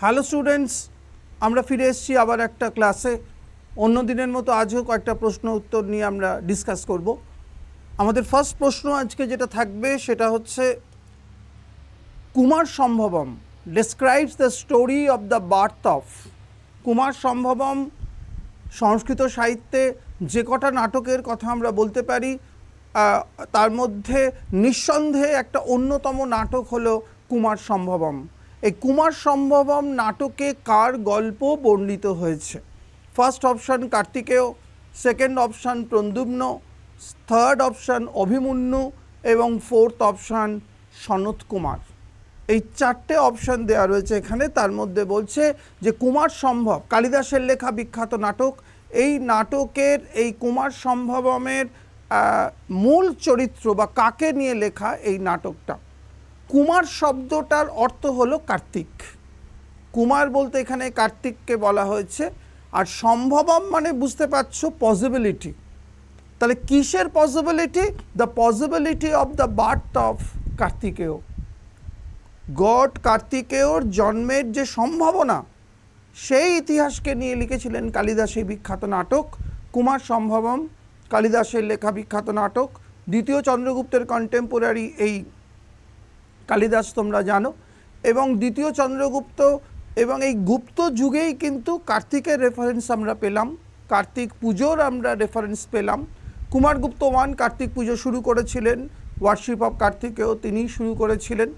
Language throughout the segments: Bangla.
হ্যালো স্টুডেন্টস, আমরা ফিরে এসেছি আবার একটা ক্লাসে। অন্য দিনের মতো আজও কয়েকটা প্রশ্ন উত্তর নিয়ে আমরা ডিসকাস করব। আমাদের ফার্স্ট প্রশ্ন আজকে যেটা থাকবে সেটা হচ্ছে Kumara Sambhavam describes the story of the birth of. Kumara Sambhavam Sanskrit সাহিত্যে যে কটা নাটকের কথা আমরা বলতে পারি তার মধ্যে নিঃসন্দেহে একটা অন্যতম নাটক হলো কুমার সম্ভবম। এই কুমার সম্ভবম নাটকে কার গল্প বর্ণিত হয়েছে? First option Kartikeya, second option Pradyumna, third option Abhimanyu এবং ফোর্থ অপশান সনত কুমার। এই চারটে অপশান দেওয়া রয়েছে এখানে। তার মধ্যে বলছে যে কুমার সম্ভব কালিদাসের লেখা বিখ্যাত নাটক। এই নাটকের এই কুমার সম্ভবমের মূল চরিত্র বা কাকে নিয়ে লেখা এই নাটকটা? কুমার শব্দটার অর্থ হলো কার্তিক। কুমার বলতে এখানে কার্তিককে বলা হয়েছে। আর সম্ভবম মানে বুঝতে পারছো পসিবিলিটি। তাহলে কিসের possibility? The possibility of the birth of Kartikeya. God কার্তিকেয়র জন্মের যে সম্ভাবনা, সেই ইতিহাসকে নিয়ে লিখেছিলেন কালিদাস এই বিখ্যাত নাটক কুমার সম্ভবম। কালিদাসের লেখা বিখ্যাত নাটক। দ্বিতীয় চন্দ্রগুপ্তের কন্টেম্পোরারি এই কালিদাস তোমরা জানো। এবং দ্বিতীয় চন্দ্রগুপ্ত এবং এই গুপ্ত যুগেই কিন্তু কার্তিকের রেফারেন্স আমরা পেলাম, কার্তিক পুজোর আমরা রেফারেন্স পেলাম। কুমারগুপ্ত ওয়ান কার্তিক পুজো শুরু করেছিলেন, ওয়ার্শিপ অফ কার্তিকেয় তিনি শুরু করেছিলেন।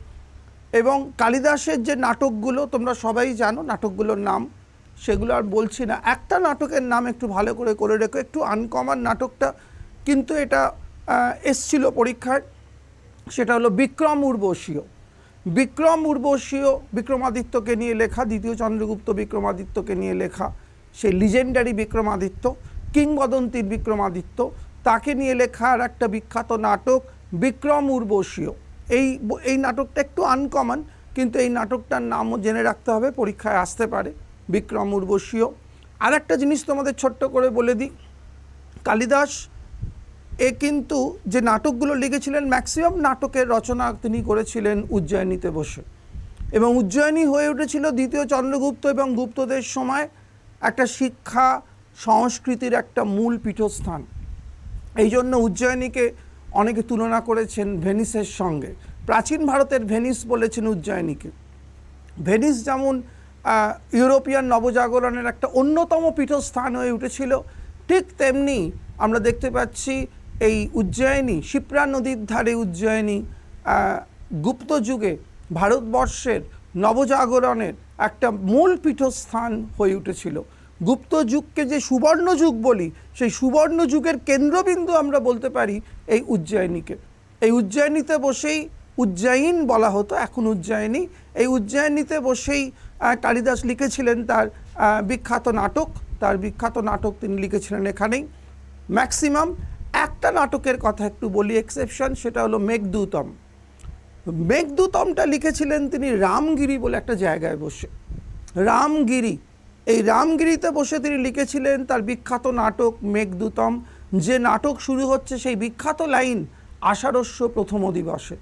এবং কালিদাসের যে নাটকগুলো তোমরা সবাই জানো, নাটকগুলোর নাম সেগুলো আর বলছি না। একটা নাটকের নাম একটু ভালো করে রেখো, একটু আনকমন নাটকটা, কিন্তু এটা এসছিল পরীক্ষায়। সেটা হলো বিক্রম উর্বশীয়। বিক্রম উর্বশীয় বিক্রমাদিত্যকে নিয়ে লেখা, দ্বিতীয় চন্দ্রগুপ্ত বিক্রমাদিত্যকে নিয়ে লেখা, সেই লিজেন্ডারি বিক্রমাদিত্য, কিংবদন্তির বিক্রমাদিত্য, তাকে নিয়ে লেখা আর একটা বিখ্যাত নাটক বিক্রম উর্বশীয়। এই নাটকটা একটু আনকমন, কিন্তু এই নাটকটার নামও জেনে রাখতে হবে, পরীক্ষায় আসতে পারে বিক্রম উর্বশীয়। আর একটা জিনিস তোমাদের ছোট্ট করে বলে দিই, কালিদাস কিন্তু যে নাটকগুলো লিখেছিলেন ম্যাক্সিমাম নাটকের রচনা তিনি করেছিলেন উজ্জয়িনীতে বসে। এবং উজ্জয়িনী হয়ে উঠেছিল দ্বিতীয় চন্দ্রগুপ্ত এবং গুপ্তদের সময় একটা শিক্ষা সংস্কৃতির একটা মূল পীঠস্থান। এই জন্য উজ্জয়িনীকে অনেকে তুলনা করেছেন ভেনিসের সঙ্গে। প্রাচীন ভারতের ভেনিস বলেছেন উজ্জয়িনীকে। ভেনিস যেমন ইউরোপিয়ান নবজাগরণের একটা অন্যতম পীঠস্থান হয়ে উঠেছিল, ঠিক তেমনি আমরা দেখতে পাচ্ছি এই উজ্জয়িনী, শিপ্রা নদীর ধারে উজ্জয়িনী গুপ্ত যুগে ভারতবর্ষের নবজাগরণের একটা মূল পীঠস্থান হয়ে উঠেছিল। গুপ্ত যুগকে যে সুবর্ণ যুগ বলি, সেই সুবর্ণ যুগের কেন্দ্রবিন্দু আমরা বলতে পারি এই উজ্জয়িনীকে। এই উজ্জয়িনীতে বসেই উজ্জয়িন বলা হতো, এখন উজ্জয়িনী। এই উজ্জয়িনীতে বসেই কালিদাস লিখেছিলেন তার বিখ্যাত নাটক। তার বিখ্যাত নাটক তিনি লিখেছিলেন এখানেই। ম্যাক্সিমাম একটা নাটকের কথা একটু বলি, এক্সেপশন, সেটা হলো মেঘদূতম। মেঘদূতমটা লিখেছিলেন তিনি রামগিরি বলে একটা জায়গায় বসে। রামগিরি, এই রামগিরিতে বসে তিনি লিখেছিলেন তার বিখ্যাত নাটক মেঘদূতম। যে নাটক শুরু হচ্ছে সেই বিখ্যাত লাইন আষাঢ়স্য প্রথম দিবসে।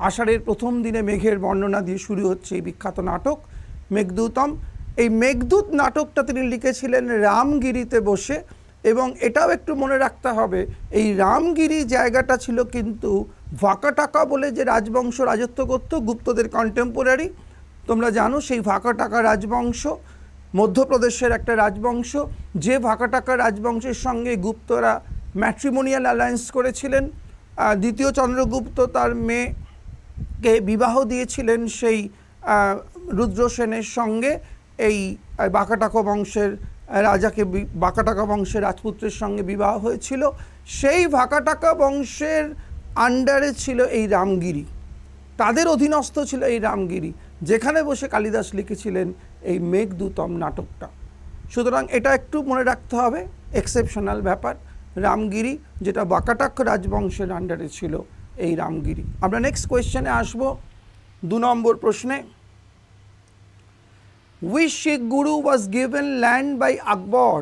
আষাঢ়ের প্রথম দিনে মেঘের বর্ণনা দিয়ে শুরু হচ্ছে এই বিখ্যাত নাটক মেঘদূতম। এই মেঘদূত নাটকটা তিনি লিখেছিলেন রামগিরিতে বসে। এবং এটাও একটু মনে রাখতে হবে, এই রামগিরি জায়গাটা ছিল কিন্তু ভাকাটাকা বলে যে রাজবংশ রাজত্ব করত, গুপ্তদের কন্টেম্পোরারি। তোমরা জানো সেই ভাকাটাকা রাজবংশ মধ্যপ্রদেশের একটা রাজবংশ, যে ভাকাটাকা রাজবংশের সঙ্গে গুপ্তরা ম্যাট্রিমোনিয়াল অ্যালায়েন্স করেছিলেন। দ্বিতীয় চন্দ্রগুপ্ত তার মেয়েকে বিবাহ দিয়েছিলেন সেই রুদ্রসেনের সঙ্গে। এই বাকাটাকা বংশের রাজাকে বাকাটাকা বংশের রাজপুত্রের সঙ্গে বিবাহ হয়েছিল। সেই বাকাটাকা বংশের আন্ডারে ছিল এই রামগিরি, তাদের অধীনস্থ ছিল এই রামগিরি, যেখানে বসে কালিদাস লিখেছিলেন এই মেঘদূতম নাটকটা। সুতরাং এটা একটু মনে রাখতে হবে, এক্সেপশনাল ব্যাপার। রামগিরি যেটা বাকাটাক রাজবংশের আন্ডারে ছিল এই রামগিরি। আমরা নেক্সট কোয়েশ্চেনে আসবো, 2 নম্বর প্রশ্নে। Which Sikh Guru was given land by Akbar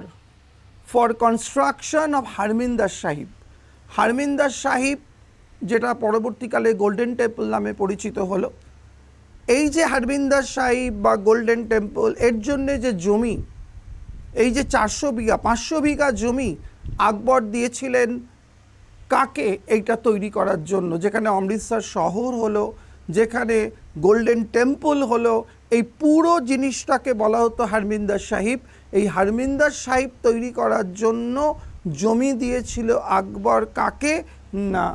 for construction of Harminder Sahib? Harminder Sahib যেটা পরবর্তীকালে গোল্ডেন টেম্পল নামে পরিচিত হলো, এই যে হরমিন্দর সাহিব বা গোল্ডেন টেম্পল এর জন্যে যে জমি, এই যে 400 বিঘা 500 বিঘা জমি আকবর দিয়েছিলেন কাকে এইটা তৈরি করার জন্য, যেখানে অমৃতসর শহর হলো, যেখানে গোল্ডেন টেম্পল হলো, এই পুরো জিনিসটাকে বলা হতো হরমিন্দর সাহিব। এই হরমিন্দর সাহিব তৈরি করার জন্য জমি দিয়েছিল আকবর কাকে না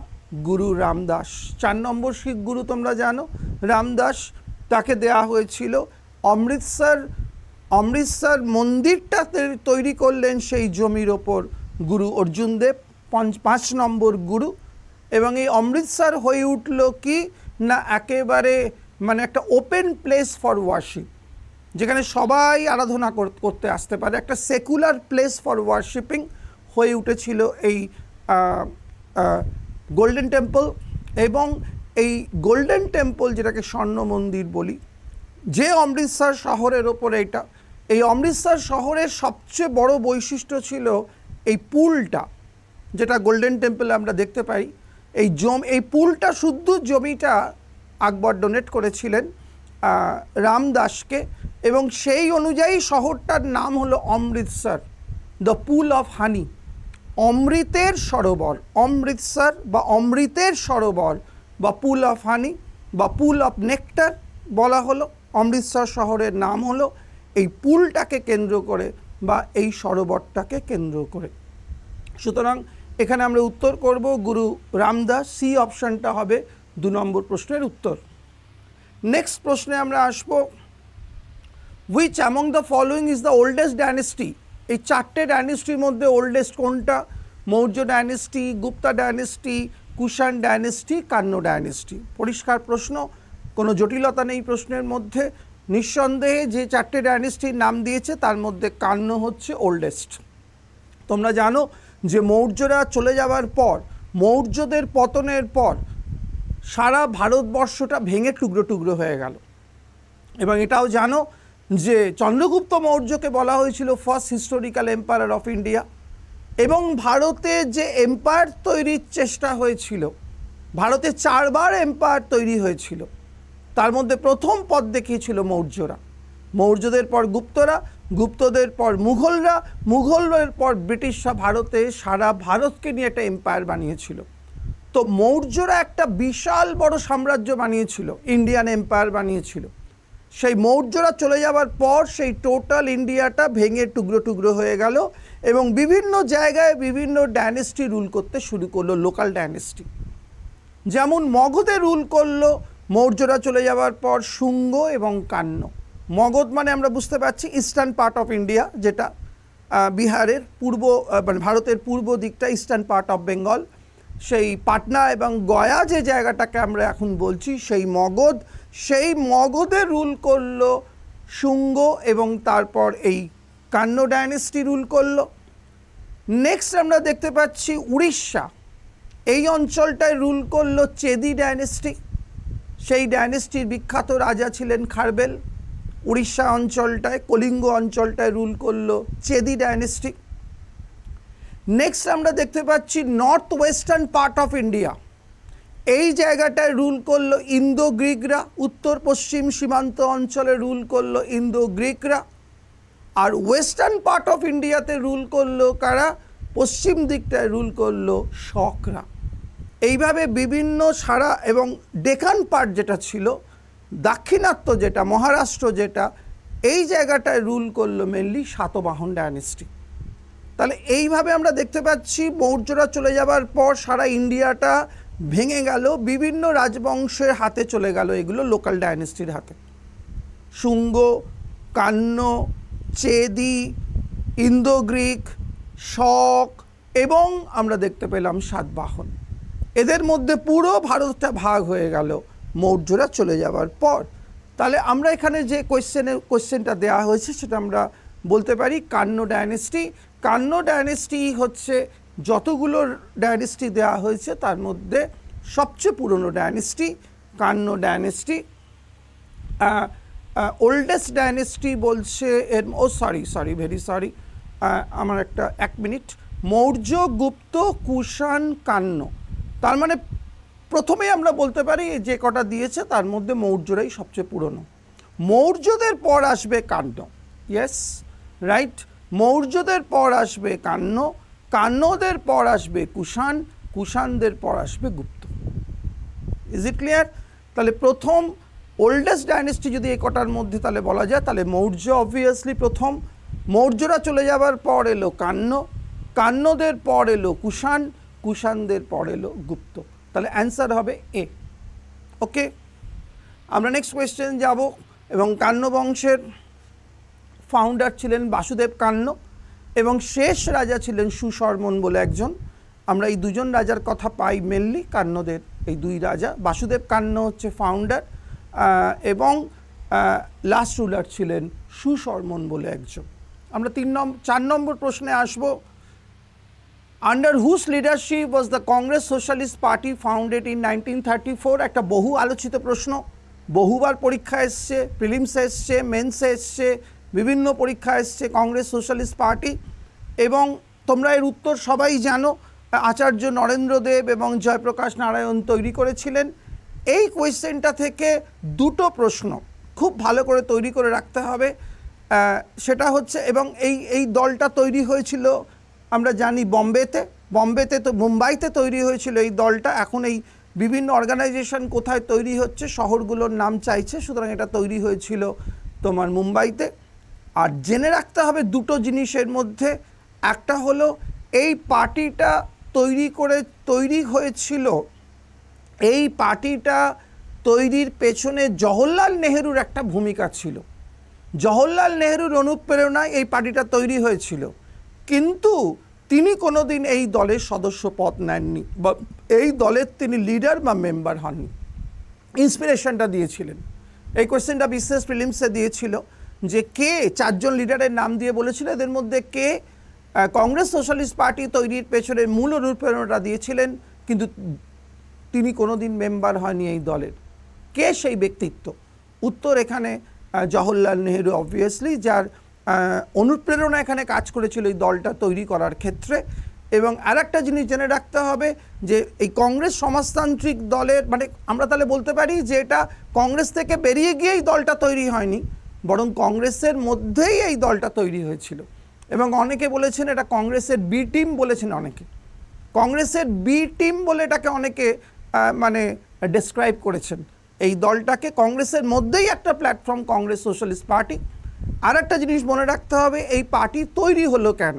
গুরু রামদাস। 4 নম্বর শিখ গুরু তোমরা জানো রামদাস, তাকে দেয়া হয়েছিল। অমৃতসর মন্দিরটা তৈরি করলেন সেই জমির ওপর গুরু অর্জুন দেব, 5 নম্বর গুরু। এবং এই অমৃতসর হয়ে উঠল কি না একেবারে মানে একটা ওপেন প্লেস ফর ওয়ার্শিপ, যেখানে সবাই আরাধনা করতে আসতে পারে, একটা সেকুলার প্লেস ফর ওয়ার্শিপিং হয়ে উঠেছিল এই গোল্ডেন টেম্পল। এবং এই গোল্ডেন টেম্পল যেটাকে স্বর্ণ মন্দির বলি, যে অমৃতসর শহরের ওপরে এটা, এই অমৃতসর শহরের সবচেয়ে বড় বৈশিষ্ট্য ছিল এই পুলটা, যেটা গোল্ডেন টেম্পলে আমরা দেখতে পাই। এই পুলটা শুদ্ধ জমিটা আকবর ডোনেট করেছিলেন রামদাসকে, এবং সেই অনুযায়ী শহরটার নাম হলো অমৃতসর, দ্য পুল অফ হানি, অমৃতের সরোবর। অমৃতসর বা অমৃতের সরোবর বা পুল অফ হানি বা পুল অফ নেকটার বলা হলো। অমৃতসর শহরের নাম হলো এই পুলটাকে কেন্দ্র করে বা এই সরোবরটাকে কেন্দ্র করে। সুতরাং এখানে আমরা উত্তর করব গুরু রামদাস, সি অপশানটা হবে 2 নম্বর প্রশ্নের উত্তর। নেক্সট প্রশ্নে আমরা আসব, which among the following is the oldest dynasty. এই 4টে ডাইনেস্টির মধ্যে ওল্ডেস্ট কোনটা? Maurya dynasty, Gupta dynasty, Kushan dynasty, Kanva dynasty. পরিষ্কার প্রশ্ন, কোনো জটিলতা নেই প্রশ্নের মধ্যে। নিঃসন্দেহে যে 4টে ডাইনেস্টির নাম দিয়েছে তার মধ্যে কান্ন হচ্ছে ওল্ডেস্ট। তোমরা জানো যে মৌর্যরা চলে যাওয়ার পর, মৌর্যদের পতনের পর সারা ভারতবর্ষটা ভেঙে টুকরো টুকরো হয়ে গেল। এবং এটাও জানো যে চন্দ্রগুপ্ত মৌর্যকে বলা হয়েছিল first historical empire of India. এবং ভারতে যে এম্পায়ার তৈরির চেষ্টা হয়েছিল, ভারতে 4বার এম্পায়ার তৈরি হয়েছিল, তার মধ্যে প্রথম পদ দেখিয়েছিল মৌর্যরা। মৌর্যদের পর গুপ্তরা, গুপ্তদের পর মুঘলরা, মুঘলদের পর ব্রিটিশরা ভারতে সারা ভারতকে নিয়ে একটা এম্পায়ার বানিয়েছিল। তো মৌর্যরা একটা বিশাল বড় সাম্রাজ্য বানিয়েছিল, ইন্ডিয়ান এম্পায়ার বানিয়েছিল। সেই মৌর্যরা চলে যাওয়ার পর সেই টোটাল ইন্ডিয়াটা ভেঙে টুকরো টুকরো হয়ে গেল এবং বিভিন্ন জায়গায় বিভিন্ন ডাইনেস্টি রুল করতে শুরু করলো, লোকাল ডাইনেস্টি। যেমন মগধে রুল করলো মৌর্যরা চলে যাওয়ার পর শুঙ্গ এবং কান্ন। মগধ মানে আমরা বুঝতে পারছি ইস্টার্ন পার্ট অফ ইন্ডিয়া, যেটা বিহারের মানে ভারতের পূর্ব দিকটা, ইস্টার্ন পার্ট অফ বেঙ্গল। সেই পাটনা এবং গয়া যে জায়গাটাকে আমরা এখন বলছি সেই মগধ, সেই মগধে রুল করলো শুঙ্গ এবং তারপর এই কান্ন ডাইনেস্টি রুল করলো। নেক্সট আমরা দেখতে পাচ্ছি উড়িষ্যা, এই অঞ্চলটায় রুল করলো চেদি ডাইনেস্টি। সেই ডাইনেস্টির বিখ্যাত রাজা ছিলেন খারবেল। উড়িষ্যা অঞ্চলটায়, কলিঙ্গ অঞ্চলটায় রুল করলো চেদি ডাইনেস্টি। নেক্সট আমরা দেখতে পাচ্ছি north western part of India, এই জায়গাটায় রুল করলো ইন্দো গ্রিকরা। উত্তর পশ্চিম সীমান্ত অঞ্চলে রুল করলো ইন্দো গ্রিকরা। আর ওয়েস্টার্ন পার্ট অফ ইন্ডিয়াতে রুল করলো কারা? পশ্চিম দিকটায় রুল করলো শকরা। এইভাবে বিভিন্ন সারা এবং ডেকান পার্ট যেটা ছিল, দাক্ষিণাত্য যেটা, মহারাষ্ট্র যেটা, এই জায়গাটায় রুল করলো মেনলি সাতবাহন ডাইনেস্টি। তাহলে এইভাবে আমরা দেখতে পাচ্ছি মৌর্যরা চলে যাবার পর সারা ইন্ডিয়াটা ভেঙে গেল, বিভিন্ন রাজবংশের হাতে চলে গেল, এগুলো লোকাল ডাইনেস্টির হাতে। শুঙ্গ, কান্ন, চেদি, ইন্দো গ্রিক, শক এবং আমরা দেখতে পেলাম সাতবাহন। এদের মধ্যে পুরো ভারতটা ভাগ হয়ে গেল মৌর্যরা চলে যাওয়ার পর। তাহলে আমরা এখানে যে কোয়েশ্চেনটা দেওয়া হয়েছে সেটা আমরা বলতে পারি কান্ন ডাইনেস্টি। কান্ন ডাইনেস্টি হচ্ছে যতগুলো ডাইনেস্টি দেওয়া হয়েছে তার মধ্যে সবচেয়ে পুরনো dynasty Kanva dynasty. Oldest dynasty বলছে এর, ও ভেরি সরি, আমার একটা 1 মিনিট। মৌর্য, গুপ্ত, কুষাণ, কান্ন, তার মানে প্রথমেই আমরা বলতে পারি যে কটা দিয়েছে তার মধ্যে মৌর্যরাই সবচেয়ে পুরনো। মৌর্যদের পর আসবে কান্য, ইয়েস রাইট, মৌর্যদের পর আসবে কান্য, কান্যদের পর আসবে কুষাণ, কুষাণদের পর আসবে গুপ্ত। Is it clear? তাহলে প্রথম ওল্ডেস্ট ডাইনেস্টি যদি এই কটার মধ্যে তাহলে বলা যায়, তাহলে মৌর্য অবভিয়াসলি প্রথম, মৌর্যরা চলে যাবার পর এলো কান্য, কান্যদের পর এলো কুষাণ, কুষাণদের পর এলো গুপ্ত। তাহলে অ্যান্সার হবে এ। ওকে, আমরা নেক্সট কোয়েশ্চেন যাব। এবং কান্য বংশের ফাউন্ডার ছিলেন বাসুদেব কান্য এবং শেষ রাজা ছিলেন সুশর্মন বলে একজন। আমরা এই দুজন রাজার কথা পাই মেনলি, কান্যদের এই দুই রাজা। বাসুদেব কান্য হচ্ছে ফাউন্ডার এবং লাস্ট রুলার ছিলেন সুশর্মন বলে একজন। আমরা 4 নম্বর প্রশ্নে আসব। Under whose leadership was the Congress socialist party founded in 1934? একটা বহু আলোচিত প্রশ্ন, বহুবার পরীক্ষা এসছে, প্রিলিমসে এসছে, মেন্সে এসছে, বিভিন্ন পরীক্ষা এসছে কংগ্রেস সোশ্যালিস্ট পার্টি। এবং তোমরা এর উত্তর সবাই জানো, আচার্য নরেন্দ্র দেব এবং জয়প্রকাশ নারায়ণ তৈরি করেছিলেন। এই কোয়েশ্চেনটা থেকে দুটো প্রশ্ন খুব ভালো করে তৈরি করে রাখতে হবে। সেটা হচ্ছে, এবং এই দলটা তৈরি হয়েছিল আমরা জানি বম্বেতে তো মুম্বাইতে তৈরি হয়েছিল এই দলটা। এখন এই বিভিন্ন অর্গানাইজেশন কোথায় তৈরি হচ্ছে শহরগুলোর নাম চাইছে, সুতরাং এটা তৈরি হয়েছিল তোমার মুম্বাইতে। আর জেনে রাখতে হবে দুটো জিনিসের মধ্যে, একটা হলো এই পার্টিটা তৈরি হয়েছিল, এই পার্টিটা তৈরির পেছনে জওহরলাল নেহেরুর একটা ভূমিকা ছিল। জওহরলাল নেহেরুর অনুপ্রেরণায় এই পার্টিটা তৈরি হয়েছিল, কিন্তু তিনি কোনোদিন এই দলের সদস্য পদ নেননি বা এই দলের তিনি লিডার বা মেম্বার হননি। ইন্সপিরেশনটা দিয়েছিলেন, এই কোয়েশ্চেনটা বিশেষ প্রিলিমসে দিয়েছিল যে কে 4 জন লিডারের নাম দিয়ে বলেছিল, এদের মধ্যে কে কংগ্রেস সোশ্যালিস্ট পার্টি তৈরির পেছনে মূল অনুপ্রেরণাটা দিয়েছিলেন কিন্তু তিনি কোনোদিন মেম্বার হয়নি এই দলের। কে সেই ব্যক্তিত্ব? উত্তর এখানে জওহরলাল নেহেরু অবভিয়াসলি, যার অনুপ্রেরণা এখানে কাজ করেছিল এই দলটা তৈরি করার ক্ষেত্রে। এবং আর একটা জিনিস জেনে রাখতে হবে যে এই কংগ্রেস সমাজতান্ত্রিক দলের, মানে আমরা তাহলে বলতে পারি যে এটা কংগ্রেস থেকে বেরিয়ে গিয়েই দলটা তৈরি হয়নি, বরং কংগ্রেসের মধ্যেই এই দলটা তৈরি হয়েছিল। এবং অনেকে বলেছেন এটা কংগ্রেসের বি টিম বলেছেন, অনেকে কংগ্রেসের বি টিম বলে এটাকে অনেকে মানে ডেসক্রাইব করেছেন এই দলটাকে। কংগ্রেসের মধ্যেই একটা প্ল্যাটফর্ম কংগ্রেস সোশ্যালিস্ট পার্টি। আর একটা জিনিস মনে রাখতে হবে, এই পার্টি তৈরি হলো কেন,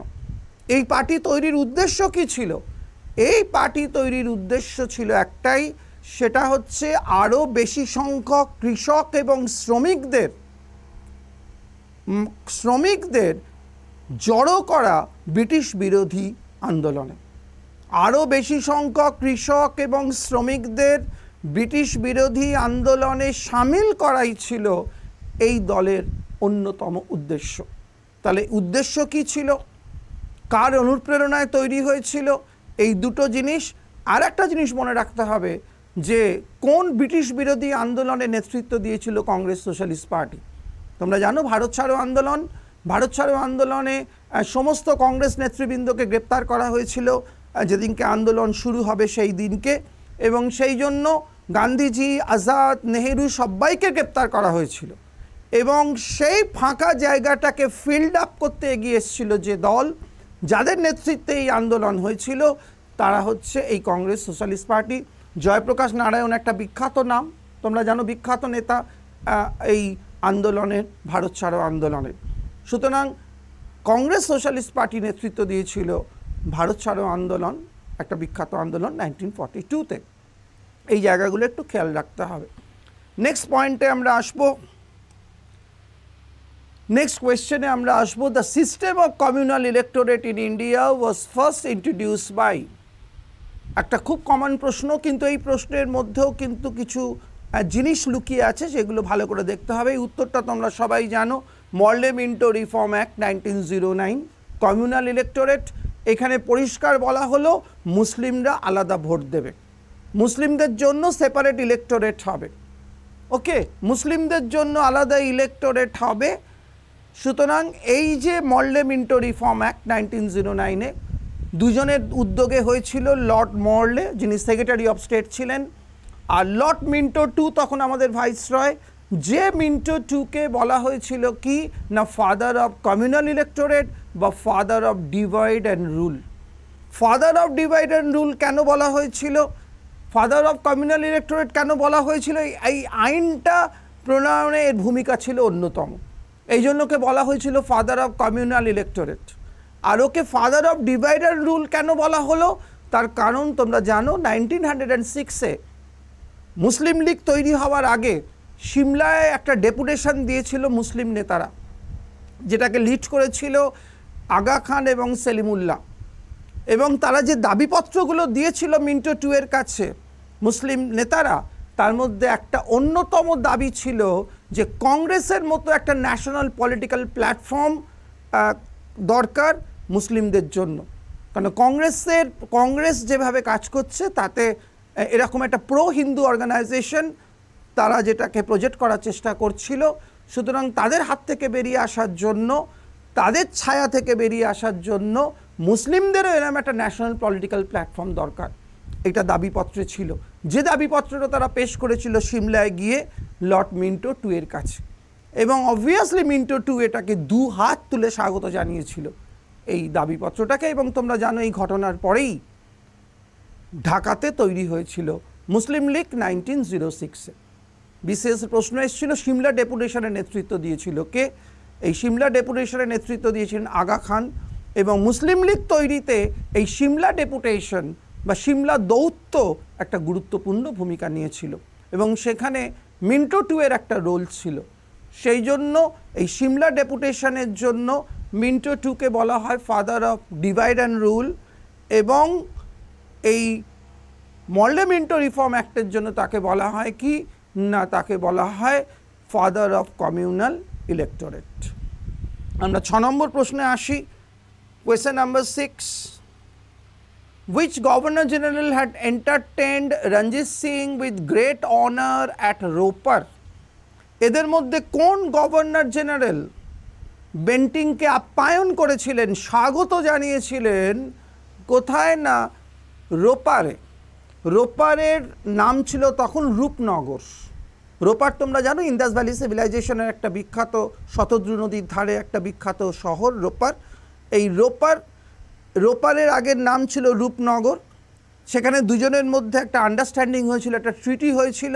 এই পার্টি তৈরির উদ্দেশ্য কি ছিল? এই পার্টি তৈরির উদ্দেশ্য ছিল একটাই, সেটা হচ্ছে আরও বেশি সংখ্যক কৃষক এবং শ্রমিকদের জড়ো করা ব্রিটিশ বিরোধী আন্দোলনে। আরও বেশি সংখ্যক কৃষক এবং শ্রমিকদের ব্রিটিশ বিরোধী আন্দোলনে সামিল করাই ছিল এই দলের অন্যতম উদ্দেশ্য। তাহলে উদ্দেশ্য কি ছিল, কার অনুপ্রেরণায় তৈরি হয়েছিল, এই দুটো জিনিস। আর একটা জিনিস মনে রাখতে হবে যে কোন ব্রিটিশ বিরোধী আন্দোলনে নেতৃত্ব দিয়েছিল কংগ্রেস সোশ্যালিস্ট পার্টি। তোমরা জানো ভারত ছাড়ো আন্দোলন, ভারত ছাড়ো আন্দোলনে সমস্ত কংগ্রেস নেতৃবৃন্দকে গ্রেপ্তার করা হয়েছিল যেদিনকে আন্দোলন শুরু হবে সেই দিনকে। এবং সেই জন্য গান্ধীজি, আজাদ, নেহেরু সবাইকে গ্রেপ্তার করা হয়েছিল। এবং সেই ফাঁকা জায়গাটাকে ফিল্ড আপ করতে এগিয়ে এসেছিল যে দল, যাদের নেতৃত্বে এই আন্দোলন হয়েছিল, তারা হচ্ছে এই কংগ্রেস সোশ্যালিস্ট পার্টি। জয়প্রকাশ নারায়ণ একটা বিখ্যাত নাম, তোমরা জানো, বিখ্যাত নেতা এই আন্দোলনের, ভারত ছাড়ো আন্দোলনের। সুতরাং কংগ্রেস সোশ্যালিস্ট পার্টি নেতৃত্ব দিয়েছিল ভারত ছাড়ো আন্দোলন, একটা বিখ্যাত আন্দোলন 1942-তে। এই জায়গাগুলো একটু খেয়াল রাখতে হবে। নেক্সট পয়েন্টে আমরা আসবো, নেক্সট কোয়েশ্চেনে আমরা আসবো। The system of communal electorate in India was first introduced by. একটা খুব কমন প্রশ্ন, কিন্তু এই প্রশ্নের মধ্যেও কিন্তু কিছু জিনিস লুকিয়ে আছে, সেগুলো ভালো করে দেখতে হবে। এই উত্তরটা তোমরা সবাই জানো, মরলে মিন্টো রিফর্ম অ্যাক্ট 1909। কমিউনাল ইলেক্টোরেট, এখানে পরিষ্কার বলা হলো মুসলিমরা আলাদা ভোট দেবে, মুসলিমদের জন্য সেপারেট ইলেক্টোরেট হবে। ওকে, মুসলিমদের জন্য আলাদা ইলেক্টোরেট হবে। সুতরাং এই যে মরলে মিন্টো রিফর্ম অ্যাক্ট 1909-এ দুজনের উদ্যোগে হয়েছিল। লর্ড মরলে, যিনি সেক্রেটারি অফ স্টেট ছিলেন, আর লর্ড মিন্টো টু তখন আমাদের ভাইসরয়, যে মিন্টো টুকে বলা হয়েছিল কি না ফাদার অফ কমিউনাল ইলেক্টোরেট বা father of divide and rule. Father of divide and rule কেন বলা হয়েছিল, ফাদার অফ কমিউনাল ইলেক্টোরেট কেন বলা হয়েছিল, এই আইনটা প্রণয়নে এর ভূমিকা ছিল অন্যতম, এই জন্যকে বলা হয়েছিল ফাদার অফ কমিউনাল ইলেক্টোরেট। আর ওকে father of divide and rule কেন বলা হলো, তার কারণ তোমরা জানো 1906-এ মুসলিম লীগ তৈরি হওয়ার আগে সিমলায় একটা ডেপুটেশন দিয়েছিল মুসলিম নেতারা, যেটাকে লিড করেছিল আগা খান এবং সেলিমুল্লাহ, এবং তারা যে দাবিপত্রগুলো দিয়েছিল মিন্টো টু এর কাছে মুসলিম নেতারা, তার মধ্যে একটা অন্যতম দাবি ছিল যে কংগ্রেসের মতো একটা ন্যাশনাল পলিটিক্যাল প্ল্যাটফর্ম দরকার মুসলিমদের জন্য। কারণ কংগ্রেস যেভাবে কাজ করছে তাতে এরকম একটা প্রো হিন্দু অর্গানাইজেশন তারা যেটাকে প্রজেক্ট করার চেষ্টা করছিল, সুতরাং তাদের হাত থেকে বেরিয়ে আসার জন্য, তাদের ছায়া থেকে বেরিয়ে আসার জন্য মুসলিমদেরও এরকম একটা ন্যাশনাল পলিটিক্যাল প্ল্যাটফর্ম দরকার, এটা দাবিপত্রে ছিল। যে দাবিপত্রটা তারা পেশ করেছিল সিমলায় গিয়ে লর্ড মিন্টো টু এর কাছে, এবং অবভিয়াসলি মিন্টো টু এটাকে দু হাত তুলে স্বাগত জানিয়েছিল এই দাবিপত্রটাকে। এবং তোমরা জানো এই ঘটনার পরেই ঢাকাতে তৈরি হয়েছিল মুসলিম লীগ 1906-এ। বিশেষ প্রশ্ন এসেছিল সিমলা ডেপুটেশনের নেতৃত্ব দিয়েছিল কে, এই সিমলা ডেপুটেশনের নেতৃত্ব দিয়েছিলেন আগা খান, এবং মুসলিম লীগ তৈরিতে এই সিমলা ডেপুটেশন বা সিমলা দৌত্য একটা গুরুত্বপূর্ণ ভূমিকা নিয়েছিল, এবং সেখানে মিন্টো টু এর একটা রোল ছিল। সেই জন্য এই সিমলা ডেপুটেশনের জন্য মিন্টো টুকে বলা হয় father of divide and rule, এবং এই মল্ডে মিন্টো রিফর্ম অ্যাক্টের জন্য তাকে বলা হয় কি না, তাকে বলা হয় ফাদার অফ কমিউনাল ইলেক্টোরেট। আমরা 6 নম্বর প্রশ্নে আসি। Question number 6, which governor general had entertained Ranjit Singh with great honor at Ropar? এদের মধ্যে কোন গভর্নর জেনারেল বেন্টিংকে আপ্যায়ন করেছিলেন, স্বাগত জানিয়েছিলেন, কোথায় না রোপারে। রোপারের নাম ছিল তখন রূপনগর। রোপার তোমরা জানো ইন্দাস ভ্যালি সিভিলাইজেশনের একটা বিখ্যাত, শতদ্রু নদীর ধারে একটা বিখ্যাত শহর রোপার। এই রোপারের আগের নাম ছিল রূপনগর। সেখানে দুজনের মধ্যে একটা আন্ডারস্ট্যান্ডিং হয়েছিল, একটা ট্রিটি হয়েছিল,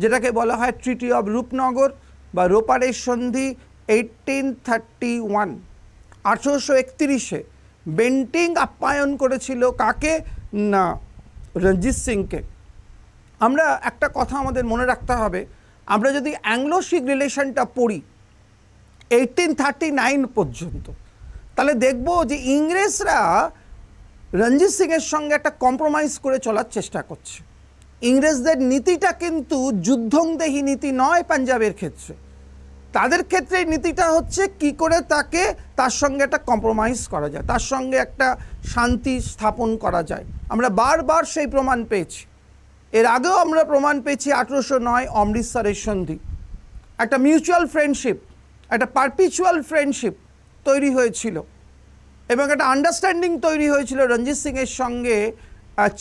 যেটাকে বলা হয় ট্রিটি অব রূপনগর বা রোপারের সন্ধি 1831। 1831-এ বেন্টিং আপ্যায়ন করেছিল কাকে না রঞ্জিত সিংকে। আমরা একটা কথা আমাদের মনে রাখতে হবে, আমরা যদি অ্যাংলো শিখ রিলেশনটা পড়ি 1839 পর্যন্ত, তাহলে দেখব যে ইংরেজরা রঞ্জিত সিংয়ের সঙ্গে একটা কম্প্রোমাইজ করে চলার চেষ্টা করছে। ইংরেজদের নীতিটা কিন্তু যুদ্ধংদেহী নীতি নয় পাঞ্জাবের ক্ষেত্রে, তাদের ক্ষেত্রে নীতিটা হচ্ছে কি করে তার সঙ্গে একটা কম্প্রোমাইজ করা যায়, তার সঙ্গে একটা শান্তি স্থাপন করা যায়। আমরা বারবার সেই প্রমাণ পেয়েছি, এর আগেও আমরা প্রমাণ পেয়েছি 1809 অমৃতসরের সন্ধি, একটা মিউচুয়াল ফ্রেন্ডশিপ, একটা পারপিচুয়াল ফ্রেন্ডশিপ তৈরি হয়েছিল, এবং একটা আন্ডারস্ট্যান্ডিং তৈরি হয়েছিল রঞ্জিত সিংয়ের সঙ্গে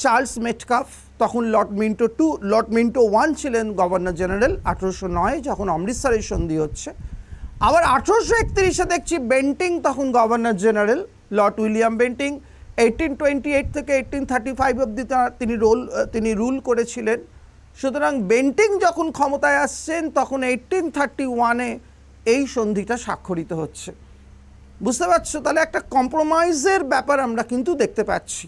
চার্লস মেটকাফ, তখন লর্ড মিন্টো 1 ছিলেন গভর্নর জেনারেল 1809 যখন অমৃতসরের সন্ধি হচ্ছে। আবার 1831-এ দেখছি বেন্টিং তখন governor general, Lord William Bentinck 1828 থেকে 1835 অবধি তিনি রুল করেছিলেন। সুতরাং বেন্টিং যখন ক্ষমতায় আসছেন তখন 1831-এ এই সন্ধিটা স্বাক্ষরিত হচ্ছে। বুঝতে পারছো? তাহলে একটা কম্প্রোমাইজের ব্যাপার আমরা কিন্তু দেখতে পাচ্ছি।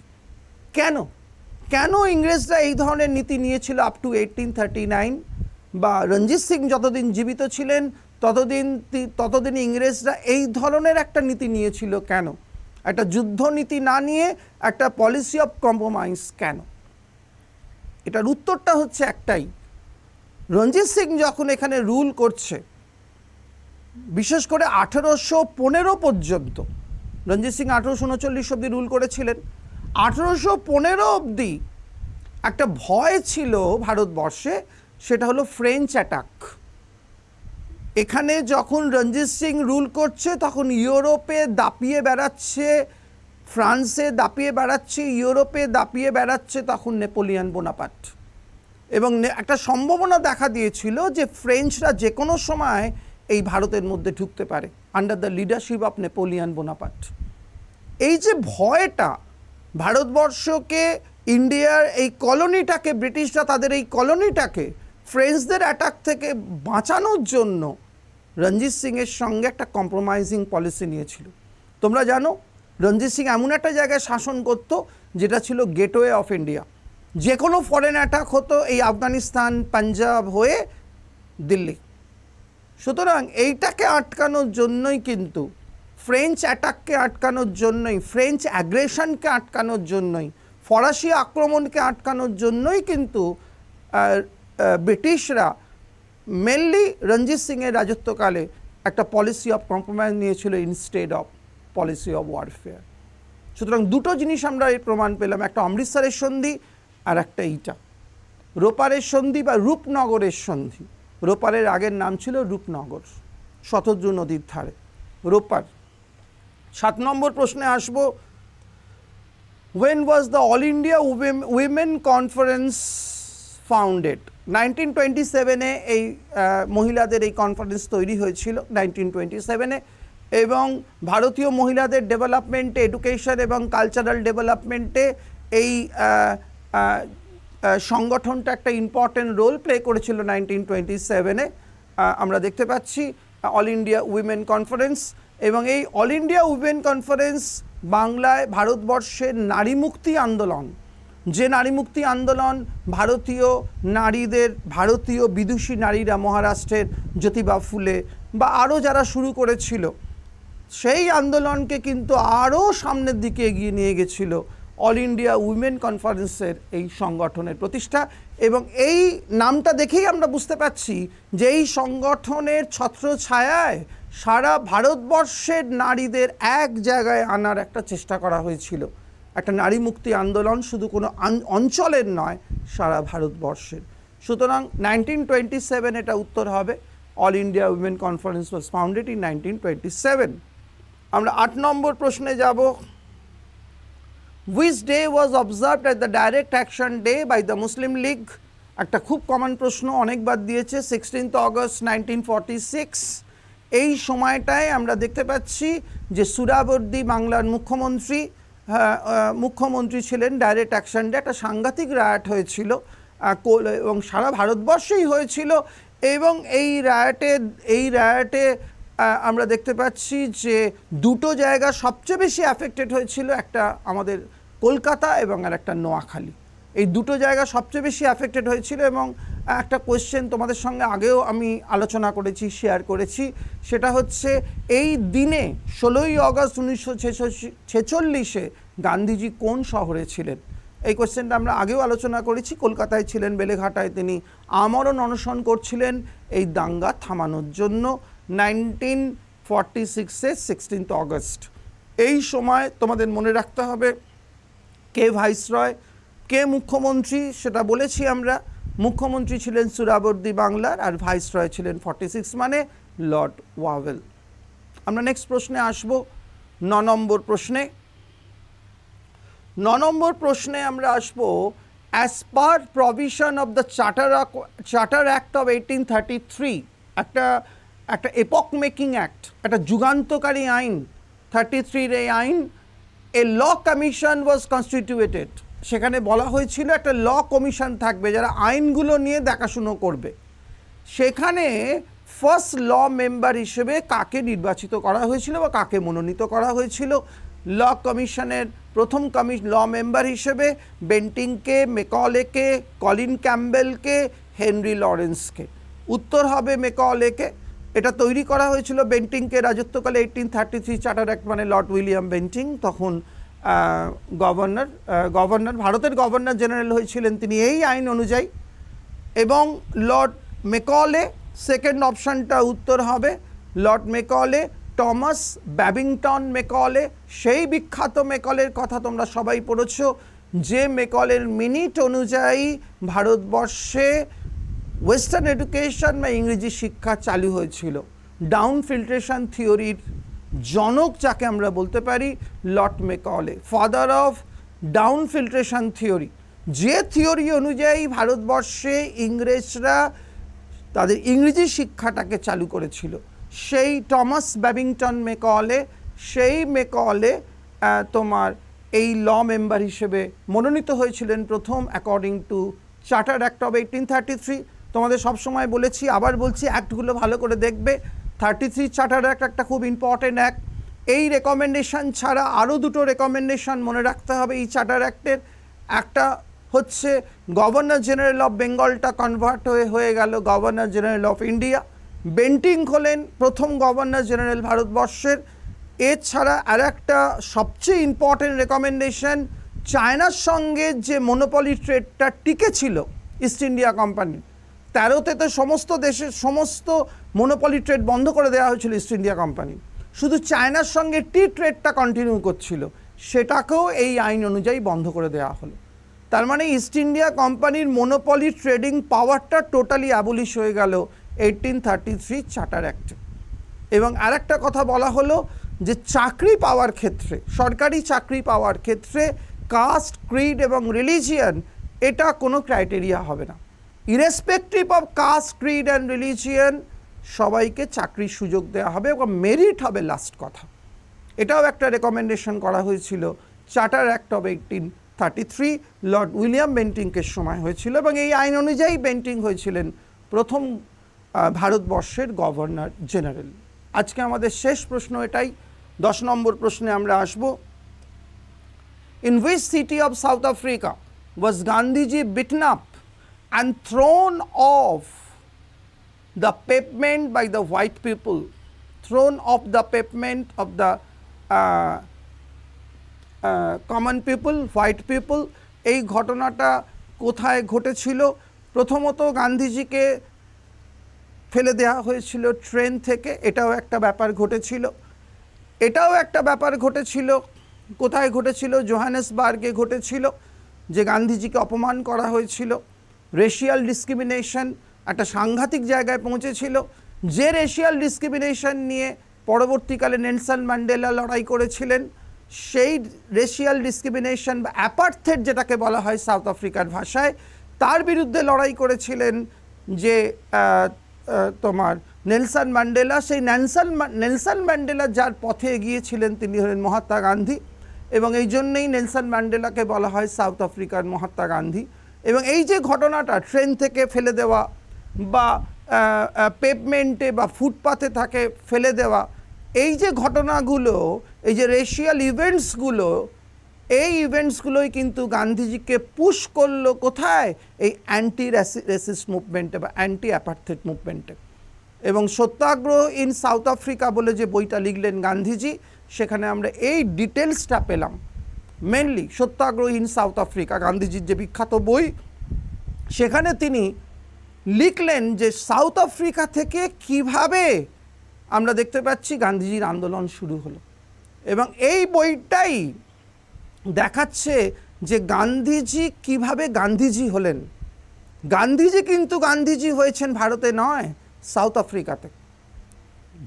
কেন ইংরেজরা এই ধরনের নীতি নিয়েছিল আপ টু 1839, বা রঞ্জিত সিং যতদিন জীবিত ছিলেন ততদিন ইংরেজরা এই ধরনের একটা নীতি নিয়েছিল কেন? একটা যুদ্ধ নীতি না নিয়ে একটা পলিসি অফ কম্প্রোমাইজ কেন? এটার উত্তরটা হচ্ছে একটাই, রঞ্জিত সিং যখন এখানে রুল করছে, বিশেষ করে 1815 পর্যন্ত, রঞ্জিত সিং 1839 অবধি রুল করেছিলেন, 1815 অবধি একটা ভয় ছিল ভারতবর্ষে, সেটা হলো ফ্রেঞ্চ অ্যাটাক। এখানে যখন রঞ্জিত সিং রুল করছে তখন ইউরোপে দাপিয়ে বেড়াচ্ছে, ফ্রান্সে দাপিয়ে বেড়াচ্ছে, ইউরোপে দাপিয়ে বেড়াচ্ছে তখন নেপোলিয়ন বোনাপার্ট। এবং একটা সম্ভাবনা দেখা দিয়েছিল যে ফ্রেঞ্চরা যে কোনো সময় এই ভারতের মধ্যে ঢুকতে পারে under the leadership of Napoleon Bonaparte. এই যে ভয়টা ভারতবর্ষকে, ইন্ডিয়ার এই কলোনিটাকে, ব্রিটিশরা তাদের এই কলোনিটাকে ফ্রেঞ্চদের অ্যাটাক থেকে বাঁচানোর জন্য রঞ্জিত সিংয়ের সঙ্গে একটা কম্প্রোমাইজিং পলিসি নিয়েছিল। তোমরা জানো রঞ্জিত সিং এমন একটা জায়গায় শাসন করত যেটা ছিল গেটওয়ে অফ ইন্ডিয়া। যে কোনো ফরেন অ্যাটাক হতো এই আফগানিস্তান, পাঞ্জাব হয়ে দিল্লি। সুতরাং এইটাকে আটকানোর জন্যই কিন্তু, ফ্রেঞ্চ অ্যাটাককে আটকানোর জন্যই, ফ্রেঞ্চ অ্যাগ্রেশনকে আটকানোর জন্যই, ফরাসি আক্রমণকে আটকানোর জন্যই কিন্তু ব্রিটিশরা মেনলি রঞ্জিত সিংয়ের রাজত্বকালে একটা পলিসি অফ কম্প্রোমাইজ নিয়েছিল instead of policy of warfare. সুতরাং দুটো জিনিস আমরা এই প্রমাণ পেলাম, একটা অমৃতসরের সন্ধি আর একটা এইটা রোপারের সন্ধি বা রূপনগরের সন্ধি। রোপারের আগের নাম ছিল রূপনগর, শতদ্রু নদীর ধারে রোপার। 7 নম্বর প্রশ্নে আসবো, when was the All India Women Conference founded? 1927-এ এই মহিলাদের এই কনফারেন্স তৈরি হয়েছিল 1927-এ, এবং ভারতীয় মহিলাদের ডেভেলপমেন্টে, এডুকেশন এবং কালচারাল ডেভেলপমেন্টে এই সংগঠনটা একটা ইম্পর্টেন্ট রোল প্লে করেছিল 1927-এ। আমরা দেখতে পাচ্ছি অল ইন্ডিয়া উইমেন কনফারেন্স, এবং এই অল ইন্ডিয়া উইমেন কনফারেন্স বাংলায় ভারতবর্ষের নারী মুক্তি আন্দোলন, যে নারী মুক্তি আন্দোলন ভারতীয় নারীদের, ভারতীয় বিদুষী নারীরা মহারাষ্ট্রের জ্যোতিবা ফুলে বা আরও যারা শুরু করেছিল, সেই আন্দোলনকে কিন্তু আরও সামনের দিকে এগিয়ে নিয়ে গেছিল অল ইন্ডিয়া উইমেন কনফারেন্সের এই সংগঠনের প্রতিষ্ঠা। এবং এই নামটা দেখেই আমরা বুঝতে পারছি যে এই সংগঠনের ছত্রছায়ায় সারা ভারতবর্ষের নারীদের এক জায়গায় আনার একটা চেষ্টা করা হয়েছিল। একটা নারী মুক্তি আন্দোলন শুধু কোনো অঞ্চলের নয়, সারা ভারতবর্ষের। সুতরাং 1927 এটা উত্তর হবে, all India women conference was founded in 1927। আমরা 8 নম্বর প্রশ্নে যাব, which day was observed as the direct action day by the Muslim League? একটা খুব কমন প্রশ্ন, অনেকবার দিয়েছে। 16th August 1946। এই সময়টায় আমরা দেখতে পাচ্ছি যে সুরাবর্দী বাংলার মুখ্যমন্ত্রী ছিলেন। ডাইরেক্ট অ্যাকশন ডে একটা সাংঘাতিক রায়ট হয়েছিল এবং সারা ভারতবর্ষেই হয়েছিল। এবং এই রায়টে আমরা দেখতে পাচ্ছি যে দুটো জায়গা সবচেয়ে বেশি অ্যাফেক্টেড হয়েছিল, একটা আমাদের কলকাতা এবং আর একটা নোয়াখালী। এই দুটো জায়গা সবচেয়ে বেশি অ্যাফেক্টেড হয়েছিল। এবং একটা কোয়েশ্চেন তোমাদের সঙ্গে আগেও আমি আলোচনা করেছি, শেয়ার করেছি, সেটা হচ্ছে এই দিনে 16ই অগস্ট 1946-এ গান্ধীজি কোন শহরে ছিলেন? এই কোয়েশ্চেনটা আমরা আগেও আলোচনা করেছি। কলকাতায় ছিলেন, বেলেঘাটায় তিনি আমরণ অনশন করছিলেন এই দাঙ্গা থামানোর জন্য 1946-এ 16th অগস্ট। এই সময় তোমাদের মনে রাখতে হবে কে ভাইসরয়, কে মুখ্যমন্ত্রী, সেটা বলেছি আমরা। মুখ্যমন্ত্রী ছিলেন সুরাবর্দী বাংলার, আর ভাইসরয় ছিলেন 46 মানে লর্ড ওয়াভেল। আমরা নেক্সট প্রশ্নে আসব, 9 নম্বর প্রশ্নে। 9 নম্বর প্রশ্নে আমরা আসব, as per provision of the charter act of 1833, একটা এপক মেকিং অ্যাক্ট, একটা যুগান্তকারী আইন, 33-র এই আইন, এ ল কমিশন ওয়াজ কনস্টিটিউটেড। সেখানে বলা হয়েছিল একটা ল কমিশন থাকবে যারা আইনগুলো নিয়ে দেখাশুনো করবে। সেখানে ফার্স্ট ল মেম্বার হিসেবে কাকে নির্বাচিত করা হয়েছিল বা কাকে মনোনীত করা হয়েছিল? ল কমিশনের প্রথম ল মেম্বার হিসেবে বেন্টিংকে, মেকলেকে, কলিন ক্যাম্বেলকে, হেনরি লরেন্সকে। উত্তর হবে মেকলেকে। এটা তৈরি করা হয়েছিল বেন্টিংকে রাজত্বকালে 1833 চার্টার অ্যাক্ট, মানে লর্ড উইলিয়াম বেন্টিং তখন গভর্নর, ভারতের গভর্নর জেনারেল হয়েছিলেন তিনি এই আইন অনুযায়ী। এবং লর্ড মেকলে, সেকেন্ড অপশানটা উত্তর হবে Lord Macaulay, Thomas Babington Macaulay, সেই বিখ্যাত মেকলের কথা তোমরা সবাই পড়েছ, যে মেকলের মিনিট অনুযায়ী ভারতবর্ষে ওয়েস্টার্ন এডুকেশন বা ইংরেজি শিক্ষা চালু হয়েছিল। ডাউন ফিল্ট্রেশন থিওরির জনক যাকে আমরা বলতে পারি Lord Macaulay, father of down filtration theory. যে থিওরি অনুযায়ী ভারতবর্ষে ইংরেজরা তাদের ইংরেজি শিক্ষাটাকে চালু করেছিল, সেই টমাস ব্যাবিংটন মেকলে, সেই মেকলে তোমার এই ল মেম্বার হিসেবে মনোনীত হয়েছিলেন প্রথম, according to charter act of 1833। তোমাদের সবসময় বলেছি, আবার বলছি, অ্যাক্টগুলো ভালো করে দেখবে। 33 চার্টার অ্যাক্ট একটা খুব ইম্পর্টেন্ট অ্যাক্ট। এই রেকমেন্ডেশন ছাড়া আরও দুটো রেকমেন্ডেশন মনে রাখতে হবে এই চার্টার অ্যাক্টের। একটা হচ্ছে গভর্নর জেনারেল অফ বেঙ্গলটা কনভার্ট হয়ে গেল governor general of India. Bentinck হলেন প্রথম গভর্নর জেনারেল ভারতবর্ষের। এছাড়া আর একটা সবচেয়ে ইম্পর্টেন্ট রেকমেন্ডেশন, চায়নার সঙ্গে যে মনোপলি ট্রেডটা টিকে ছিল ইস্ট ইন্ডিয়া কোম্পানি, 13তে তো সমস্ত দেশের সমস্ত মনোপলি ট্রেড বন্ধ করে দেওয়া হয়েছিল ইস্ট ইন্ডিয়া কোম্পানি, শুধু চায়নার সঙ্গে ট্রেডটা কন্টিনিউ করছিল, সেটাকেও এই আইন অনুযায়ী বন্ধ করে দেওয়া হলো। তার মানে ইস্ট ইন্ডিয়া কোম্পানির মনোপলি ট্রেডিং পাওয়ারটা টোটালি অ্যাবলিশ হয়ে গেল 1833 চার্টার অ্যাক্টে। এবং আরেকটা কথা বলা হলো যে চাকরি পাওয়ার ক্ষেত্রে, সরকারি চাকরি পাওয়ার ক্ষেত্রে কাস্ট, ক্রিড এবং রিলিজিয়ান এটা কোনো ক্রাইটেরিয়া হবে না। Irrespective of caste, creed and religion সবাইকে চাকরির সুযোগ দেওয়া হবে এবং মেরিট হবে লাস্ট কথা। এটাও একটা রেকমেন্ডেশন করা হয়েছিল charter act of 1833, lord William বেন্টিংকের সময় হয়েছিল এবং এই আইন অনুযায়ী বেন্টিং হয়েছিলেন প্রথম ভারতবর্ষের গভর্নর জেনারেল। আজকে আমাদের শেষ প্রশ্ন এটাই, 10 নম্বর প্রশ্নে আমরা আসব। In which city of south Africa was Gandhiji beaten up and thrown off the pavement by the white people, thrown off the pavement of the common people, white people। এই ঘটনাটা কোথায় ঘটেছিল? প্রথমত গান্ধীজিকে ফেলে দেওয়া হয়েছিল ট্রেন থেকে, এটাও একটা ব্যাপার ঘটেছিল। এটাও একটা ব্যাপার ঘটেছিল, কোথায় ঘটেছিল? জোহানেসবার্গে ঘটেছিল, যে গান্ধীজিকে অপমান করা হয়েছিল। রেশিয়াল ডিসক্রিমিনেশন একটা সাংঘাতিক জায়গায় পৌঁছেছিল, যে রেশিয়াল ডিসক্রিমিনেশন নিয়ে পরবর্তীকালে নেলসন ম্যান্ডেলা লড়াই করেছিলেন। সেই রেশিয়াল ডিসক্রিমিনেশন বা অ্যাপার্থেড যেটাকে বলা হয় সাউথ আফ্রিকার ভাষায়, তার বিরুদ্ধে লড়াই করেছিলেন যে তোমার নেলসন ম্যান্ডেলা। সেই নেলসন ম্যান্ডেলা যার পথে এগিয়েছিলেন তিনি হলেন মহাত্মা গান্ধী, এবং এই জন্যেই নেলসন ম্যান্ডেলাকে বলা হয় সাউথ আফ্রিকার মহাত্মা গান্ধী। এবং এই যে ঘটনাটা ট্রেন থেকে ফেলে দেওয়া বা পেভমেন্টে বা ফুটপাথে থাকে ফেলে দেওয়া, এই যে ঘটনাগুলো, এই যে রেশিয়াল ইভেন্টসগুলো, এই ইভেন্টসগুলোই কিন্তু গান্ধীজিকে পুশ করলো কোথায়? এই অ্যান্টি রেসিস্ট মুভমেন্টে বা অ্যান্টি অ্যাপার্থেড মুভমেন্টে। এবং সত্যাগ্রহ ইন সাউথ আফ্রিকা বলে যে বইটা লিখলেন গান্ধীজি, সেখানে আমরা এই ডিটেলসটা পেলাম। Mainly satyagraha in south Africa, গান্ধীজির যে বিখ্যাত বই, সেখানে তিনি লিখলেন যে সাউথ আফ্রিকা থেকে কিভাবে আমরা দেখতে পাচ্ছি গান্ধীজির আন্দোলন শুরু হলো। এবং এই বইটাই দেখাচ্ছে যে গান্ধীজি কিভাবে গান্ধীজি হলেন। গান্ধীজি কিন্তু গান্ধীজি হয়েছেন ভারতে নয়, সাউথ আফ্রিকাতে।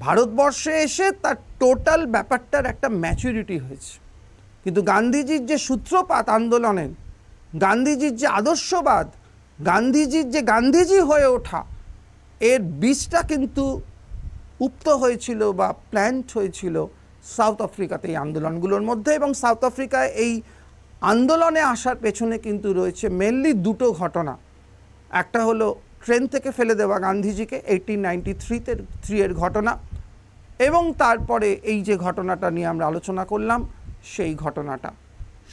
ভারতবর্ষে এসে তার টোটাল ব্যাপারটার একটা ম্যাচুরিটি হয়েছে, কিন্তু গান্ধীজির যে সূত্রপাত আন্দোলনের, গান্ধীজির যে আদর্শবাদ, গান্ধীজির যে গান্ধীজি হয়ে ওঠা, এর বীজটা কিন্তু উপ্ত হয়েছিল বা প্ল্যান্ট হয়েছিল সাউথ আফ্রিকাতে এই আন্দোলনগুলোর মধ্যে। এবং সাউথ আফ্রিকায় এই আন্দোলনে আসার পেছনে কিন্তু রয়েছে মেনলি দুটো ঘটনা। একটা হলো ট্রেন থেকে ফেলে দেওয়া গান্ধীজিকে 1893 ঘটনা, এবং তারপরে এই যে ঘটনাটা নিয়ে আমরা আলোচনা করলাম সেই ঘটনাটা।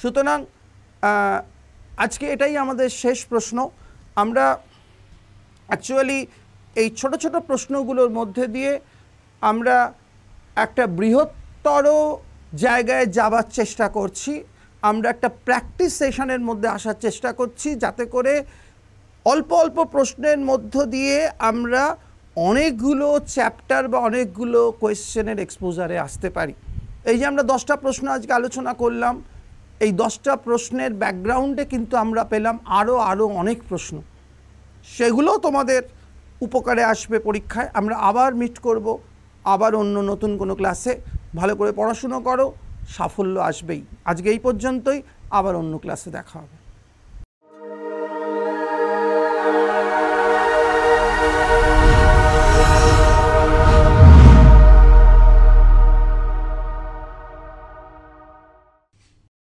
সুতরাং আজকে এটাই আমাদের শেষ প্রশ্ন। আমরা অ্যাকচুয়ালি এই ছোট ছোট প্রশ্নগুলোর মধ্যে দিয়ে আমরা একটা বৃহত্তর জায়গায় যাবার চেষ্টা করছি, আমরা একটা প্র্যাকটিস সেশনের মধ্যে আসার চেষ্টা করছি, যাতে করে অল্প অল্প প্রশ্নের মধ্য দিয়ে আমরা অনেকগুলো চ্যাপ্টার বা অনেকগুলো কোয়েশ্চেনের এক্সপোজারে আসতে পারি। এই যে আমরা 10টা প্রশ্ন আজকে আলোচনা করলাম, এই 10টা প্রশ্নের ব্যাকগ্রাউন্ডে কিন্তু আমরা পেলাম আরও অনেক প্রশ্ন, সেগুলো তোমাদের উপকারে আসবে পরীক্ষায়। আমরা আবার মিট করব, আবার অন্য নতুন কোনো ক্লাসে। ভালো করে পড়াশুনো করো, সাফল্য আসবেই। আজকে এই পর্যন্তই, আবার অন্য ক্লাসে দেখা হবে।